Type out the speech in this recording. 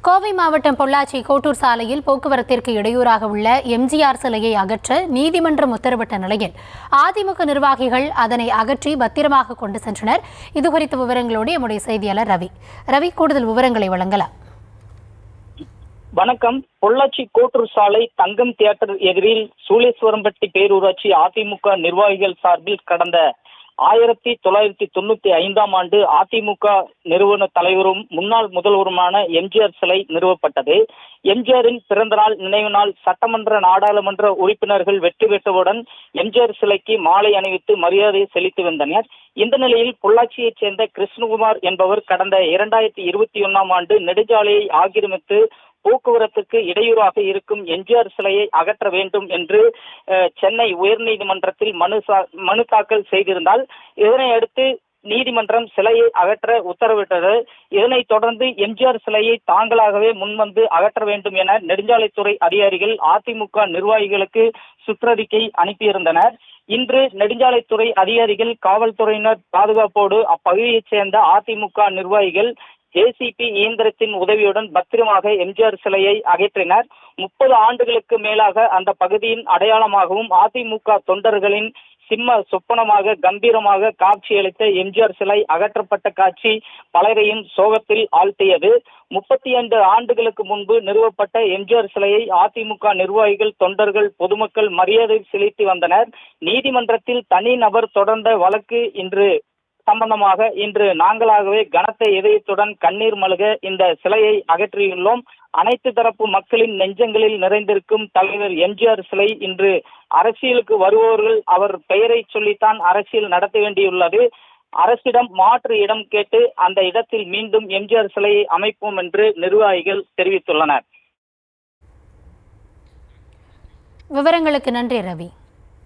கோவை மாவட்டம் பொள்ளாச்சி கோட்டூர் சாலையில் போக்குவரத்திற்கு இடையூறாக உள்ள எம்ஜிஆர் சிலையை அகற்ற நீதிமன்றம் உத்தரவிட்ட நிலையில் அதிமுக நிர்வாகிகள் அதனை அகற்றி பத்திரமாக கொண்டு சென்றனர். இதுகுறித்த விவரங்களோடு எம்முடைய செய்தியாளர் ரவி கூடுதல் விவரங்களை வழங்கலாம். வணக்கம். பொள்ளாச்சி கோட்டூர் சாலை தங்கம் தியேட்டர் எதிரில் சூளேஸ்வரம்பட்டி பேரூராட்சி அதிமுக நிர்வாகிகள் சார்பில் கடந்த 1995 அதிமுக நிறுவன தலைவரும் முன்னாள் முதல்வருமான எம்ஜிஆர் சிலை நிறுவப்பட்டது. எம்ஜிஆரின் பிறந்த நாள் நினைவு நாள் சட்டமன்ற நாடாளுமன்ற உறுப்பினர்கள் வெற்றி பெற்றவுடன் எம்ஜிஆர் சிலைக்கு மாலை அணிவித்து மரியாதை செலுத்தி வந்தனர். இந்த நிலையில் பொள்ளாச்சியைச் சேர்ந்த கிருஷ்ணகுமார் என்பவர் கடந்த 2021 நெடுஞ்சாலையை ஆக்கிரமித்து போக்குவரத்துக்கு இடையூறாக இருக்கும் எம்ஜிஆர் சிலையை அகற்ற வேண்டும் என்று சென்னை உயர்நீதிமன்றத்தில் மனு தாக்கல் செய்திருந்தால் இதனை அடுத்து நீதிமன்றம் சிலையை அகற்ற உத்தரவிட்டது. இதனைத் தொடர்ந்து எம்ஜிஆர் சிலையை தாங்களாகவே முன்வந்து அகற்ற வேண்டும் என நெடுஞ்சாலைத்துறை அதிகாரிகள் அதிமுக நிர்வாகிகளுக்கு சுற்றறிக்கை அனுப்பியிருந்தனர். இன்று நெடுஞ்சாலைத்துறை அதிகாரிகள் காவல்துறையினர் பாதுகாப்போடு அப்பகுதியைச் சேர்ந்த அதிமுக நிர்வாகிகள் ஜேசிபி இயந்திரத்தின் உதவியுடன் பத்திரமாக எம்ஜிஆர் சிலையை அகற்றினர். 30 ஆண்டுகளுக்கு மேலாக அந்த பகுதியின் அடையாளமாகவும் அதிமுக தொண்டர்களின் சிம்ம சொப்பனமாக கம்பீரமாக காட்சியளித்த எம்ஜிஆர் சிலை அகற்றப்பட்ட காட்சி பலரையும் சோகத்தில் ஆழ்த்தியது. 32 ஆண்டுகளுக்கு முன்பு நிறுவப்பட்ட எம்ஜிஆர் சிலையை அதிமுக நிர்வாகிகள், தொண்டர்கள், பொதுமக்கள் மரியாதை செலுத்தி வந்தனர். நீதிமன்றத்தில் தனி நபர் தொடர்ந்த வழக்கு சம்பந்தமாக இன்று நாங்களாகவே கனத்த இதயத்துடன் கண்ணீர் மல்க இந்த சிலையை அகற்றியுள்ளோம். அனைத்து தரப்பு மக்களின் நெஞ்சங்களில் நிறைந்திருக்கும் தலைவர் எம்ஜிஆர் சிலை இன்று அரசியலுக்கு வருபவர்கள் அவர் பெயரை சொல்லித்தான் அரசியல் நடத்த வேண்டியுள்ளது. அரசிடம் மாற்று இடம் கேட்டு அந்த இடத்தில் மீண்டும் எம்ஜிஆர் சிலையை அமைப்போம் என்று நிர்வாகிகள் தெரிவித்துள்ளனர். விவரங்களுக்கு நன்றி ரவி.